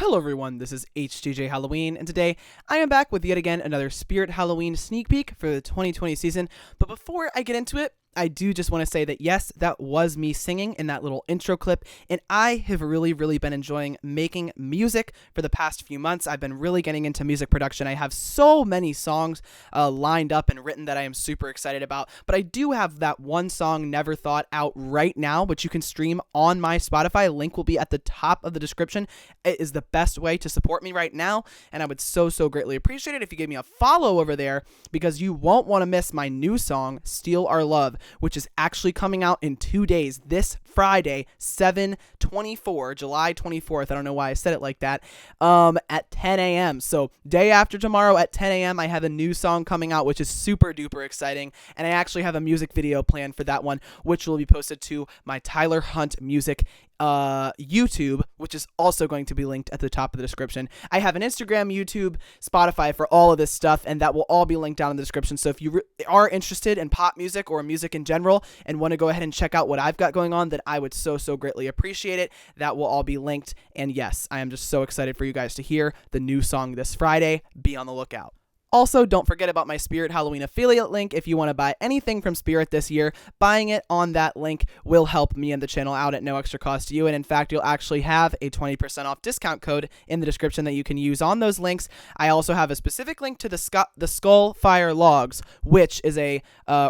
Hello everyone, this is HTJ Halloween, and today I am back with yet again another Spirit Halloween sneak peek for the 2020 season. But before I get into it, I do just want to say that yes, that was me singing in that little intro clip, and I have really been enjoying making music for the past few months. I've been really getting into music production. I have so many songs lined up and written that I am super excited about, but I do have that one song, Never Thought, out right now, which you can stream on my Spotify. Link will be at the top of the description. It is the best way to support me right now, and I would so greatly appreciate it if you gave me a follow over there, because you won't want to miss my new song, Steal Our Love, which is actually coming out in 2 days, this Friday, 7/24, July 24th. I don't know why I said it like that, at 10 a.m. So day after tomorrow at 10 a.m., I have a new song coming out, which is super duper exciting. And I actually have a music video planned for that one, which will be posted to my Tyler Hunt Music YouTube, which is also going to be linked at the top of the description. I have an Instagram, YouTube, Spotify for all of this stuff, and that will all be linked down in the description. So if you are interested in pop music or music in general and want to go ahead and check out what I've got going on, then I would so greatly appreciate it. That will all be linked. And yes, I am just so excited for you guys to hear the new song this Friday. Be on the lookout. Also, don't forget about my Spirit Halloween affiliate link. If you want to buy anything from Spirit this year, buying it on that link will help me and the channel out at no extra cost to you. And in fact, you'll actually have a 20% off discount code in the description that you can use on those links. I also have a specific link to the Skull Fire Logs, which is a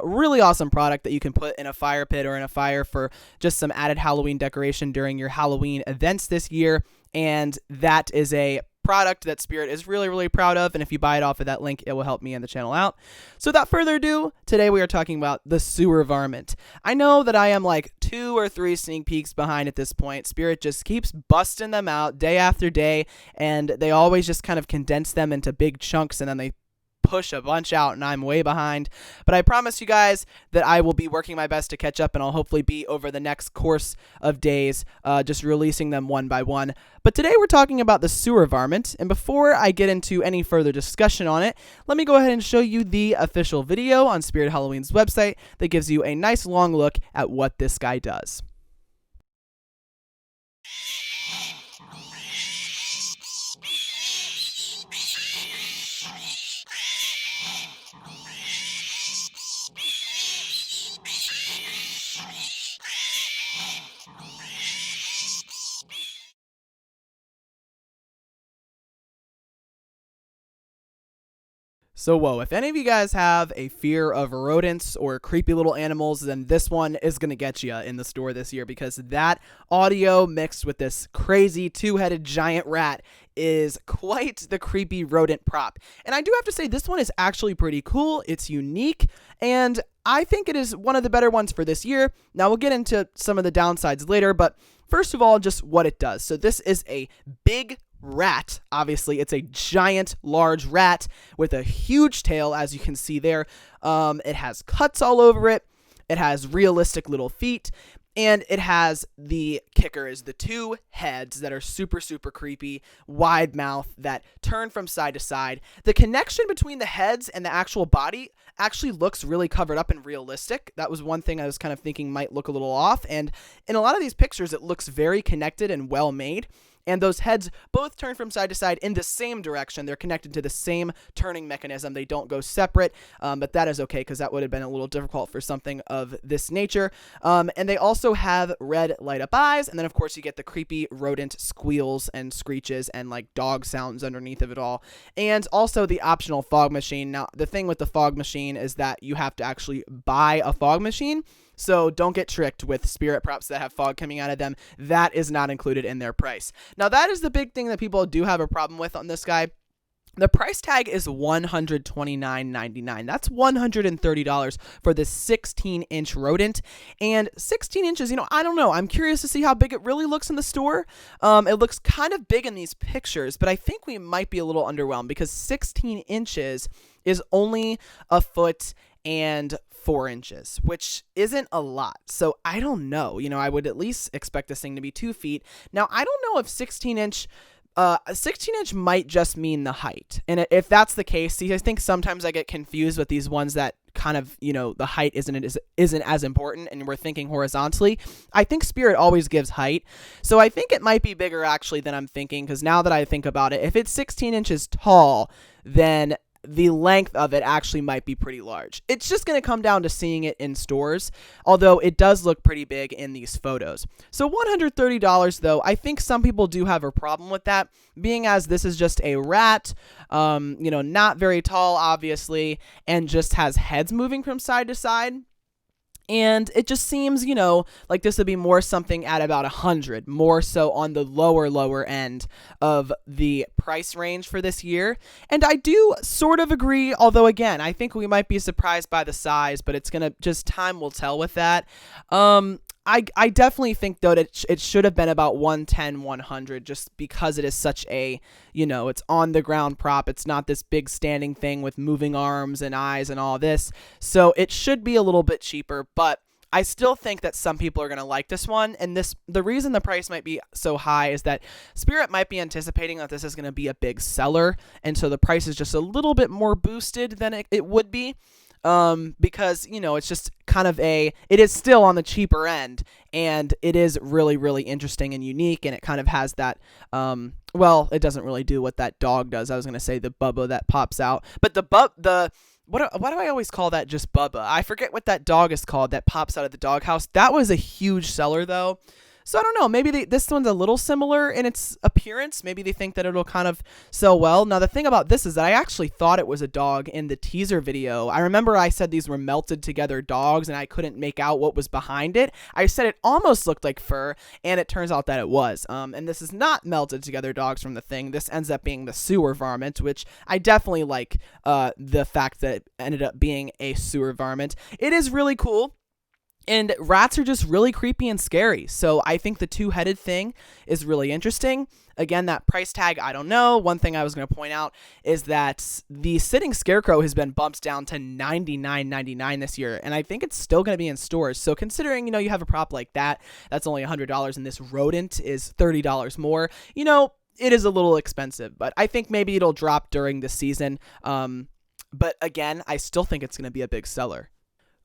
really awesome product that you can put in a fire pit or in a fire for just some added Halloween decoration during your Halloween events this year. And that is a product that Spirit is really proud of, and if you buy it off of that link, it will help me and the channel out. So without further ado, today we are talking about the Sewer Varmint. I know that I am like 2 or 3 sneak peeks behind at this point. Spirit just keeps busting them out day after day, and they always just kind of condense them into big chunks, and then they push a bunch out, and I'm way behind. But I promise you guys that I will be working my best to catch up, and I'll hopefully be over the next course of days just releasing them one by one. But today we're talking about the Sewer Varmint, and before I get into any further discussion on it, let me go ahead and show you the official video on Spirit Halloween's website that gives you a nice long look at what this guy does. So whoa, if any of you guys have a fear of rodents or creepy little animals, then this one is going to get you in the store this year, because that audio mixed with this crazy 2-headed giant rat is quite the creepy rodent prop. And I do have to say, this one is actually pretty cool. It's unique, and I think it is one of the better ones for this year. Now we'll get into some of the downsides later, but first of all, just what it does. So this is a big rat. Obviously, it's a giant, large rat with a huge tail, as you can see there. It has cuts all over it. It has realistic little feet. And it has, the kicker is the 2 heads that are super creepy, wide mouth that turn from side to side. The connection between the heads and the actual body actually looks really covered up and realistic. That was one thing I was kind of thinking might look a little off. And in a lot of these pictures, it looks very connected and well made. And those heads both turn from side to side in the same direction. They're connected to the same turning mechanism. They don't go separate, but that is okay, because that would have been a little difficult for something of this nature. And they also have red light-up eyes, and then, of course, you get the creepy rodent squeals and screeches and, like, dog sounds underneath of it all. And also the optional fog machine. Now, the thing with the fog machine is that you have to actually buy a fog machine. So don't get tricked with Spirit props that have fog coming out of them. That is not included in their price. Now, that is the big thing that people do have a problem with on this guy. The price tag is $129.99. That's $130 for this 16-inch rodent. And 16 inches, I don't know. I'm curious to see how big it really looks in the store. It looks kind of big in these pictures, but I think we might be a little underwhelmed, because 16 inches is only a foot and 4 inches, which isn't a lot. So I don't know. I would at least expect this thing to be 2 feet. Now, I don't know if 16-inch A 16-inch might just mean the height. And if that's the case, see, I think sometimes I get confused with these ones that kind of, the height isn't as important and we're thinking horizontally, I think Spirit always gives height. So I think it might be bigger actually than I'm thinking, because now that I think about it, if it's 16 inches tall, then the length of it actually might be pretty large. It's just going to come down to seeing it in stores, although it does look pretty big in these photos. So $130 though, I think some people do have a problem with that, being as this is just a rat, not very tall obviously, and just has heads moving from side to side. And it just seems, like this would be more something at about 100, more so on the lower end of the price range for this year. And I do sort of agree, although again, I think we might be surprised by the size, but it's going to just time will tell with that. I definitely think, though, that it should have been about 110, 100, just because it is such a, it's on the ground prop. It's not this big standing thing with moving arms and eyes and all this. So it should be a little bit cheaper, but I still think that some people are going to like this one. And the reason the price might be so high is that Spirit might be anticipating that this is going to be a big seller. And so the price is just a little bit more boosted than it would be. Because, it's just kind of it is still on the cheaper end, and it is really, really interesting and unique, and it kind of has that, it doesn't really do what that dog does. I was going to say the Bubba that pops out, but why do I always call that just Bubba? I forget what that dog is called that pops out of the doghouse. That was a huge seller though. So I don't know, maybe this one's a little similar in its appearance. Maybe they think that it'll kind of sell well. Now, the thing about this is that I actually thought it was a dog in the teaser video. I remember I said these were melted together dogs, and I couldn't make out what was behind it. I said it almost looked like fur, and it turns out that it was. And this is not melted together dogs from the thing. This ends up being the Sewer Varmint, which I definitely like the fact that it ended up being a Sewer Varmint. It is really cool. And rats are just really creepy and scary. So I think the two-headed thing is really interesting. Again, that price tag, I don't know. One thing I was going to point out is that the sitting scarecrow has been bumped down to $99.99 this year. And I think it's still going to be in stores. So considering, you have a prop like that, that's only $100, and this rodent is $30 more, it is a little expensive. But I think maybe it'll drop during the season. But again, I still think it's going to be a big seller.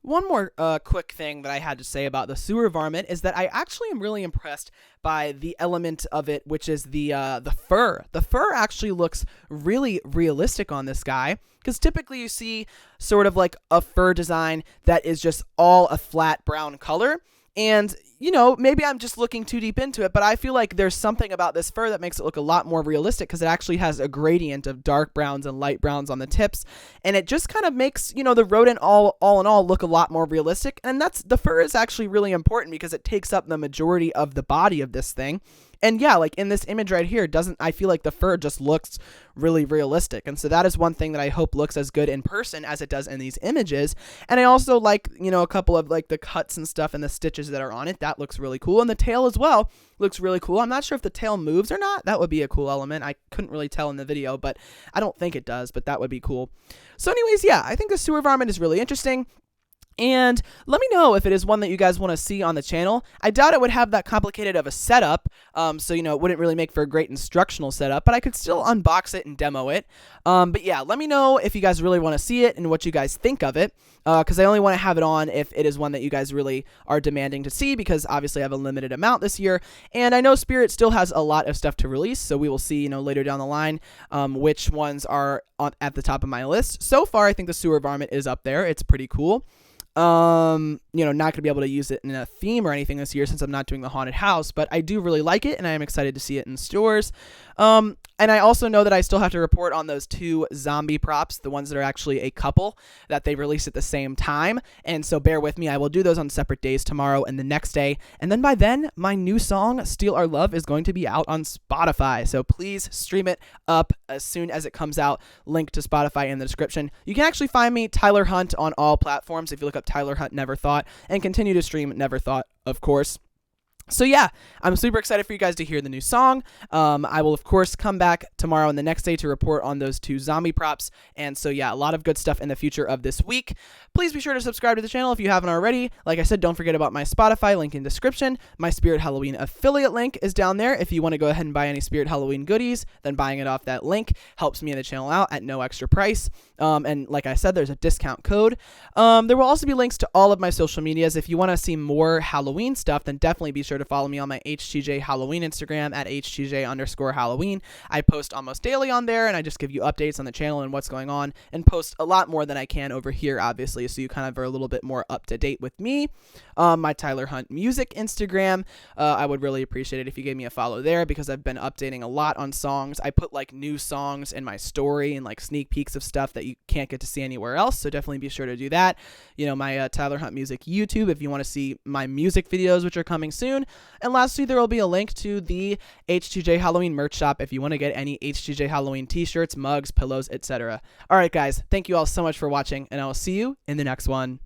One more quick thing that I had to say about the Sewer Varmint is that I actually am really impressed by the element of it, which is the fur. The fur actually looks really realistic on this guy, because typically you see sort of like a fur design that is just all a flat brown color. And, maybe I'm just looking too deep into it, but I feel like there's something about this fur that makes it look a lot more realistic, because it actually has a gradient of dark browns and light browns on the tips. And it just kind of makes, the rodent all in all look a lot more realistic. And the fur is actually really important because it takes up the majority of the body of this thing. And yeah, like in this image right here, I feel like the fur just looks really realistic. And so that is one thing that I hope looks as good in person as it does in these images. And I also like, a couple of like the cuts and stuff and the stitches that are on it. That looks really cool. And the tail as well looks really cool. I'm not sure if the tail moves or not. That would be a cool element. I couldn't really tell in the video, but I don't think it does, but that would be cool. So anyways, yeah, I think the Sewer Varmint is really interesting. And let me know if it is one that you guys want to see on the channel. I doubt it would have that complicated of a setup, so it wouldn't really make for a great instructional setup, but I could still unbox it and demo it. But yeah, let me know if you guys really want to see it and what you guys think of it, because I only want to have it on if it is one that you guys really are demanding to see, because obviously I have a limited amount this year, and I know Spirit still has a lot of stuff to release, so we will see, later down the line, which ones are at the top of my list. So far, I think the Sewer Varmint is up there. It's pretty cool. Not going to be able to use it in a theme or anything this year since I'm not doing the haunted house, but I do really like it, and I am excited to see it in stores. And I also know that I still have to report on those two zombie props, the ones that are actually a couple that they released at the same time. And so bear with me. I will do those on separate days tomorrow and the next day. And then by then, my new song, Steal Our Love, is going to be out on Spotify. So please stream it up as soon as it comes out. Link to Spotify in the description. You can actually find me, Tyler Hunt, on all platforms if you look up Tyler Hunt Never Thought, and continue to stream Never Thought, of course. So yeah, I'm super excited for you guys to hear the new song. I will of course come back tomorrow and the next day to report on those 2 zombie props. And so yeah, a lot of good stuff in the future of this week. Please be sure to subscribe to the channel if you haven't already. Like I said, don't forget about my Spotify link in description. My Spirit Halloween affiliate link is down there. If you want to go ahead and buy any Spirit Halloween goodies, then buying it off that link helps me and the channel out at no extra price. And like I said, there's a discount code. There will also be links to all of my social medias. If you want to see more Halloween stuff, then definitely be sure to follow me on my HTJ Halloween Instagram at HTJ_Halloween. I post almost daily on there, and I just give you updates on the channel and what's going on, and post a lot more than I can over here, obviously, so you kind of are a little bit more up to date with me. My Tyler Hunt Music Instagram, I would really appreciate it if you gave me a follow there, because I've been updating a lot on songs. I put like new songs in my story and like sneak peeks of stuff that you can't get to see anywhere else, so definitely be sure to do that. You know, my Tyler Hunt Music YouTube if you want to see my music videos, which are coming soon. And lastly, there will be a link to the H2J Halloween merch shop if you want to get any H2J Halloween t-shirts, mugs, pillows, etc. All right, guys, thank you all so much for watching, and I will see you in the next one.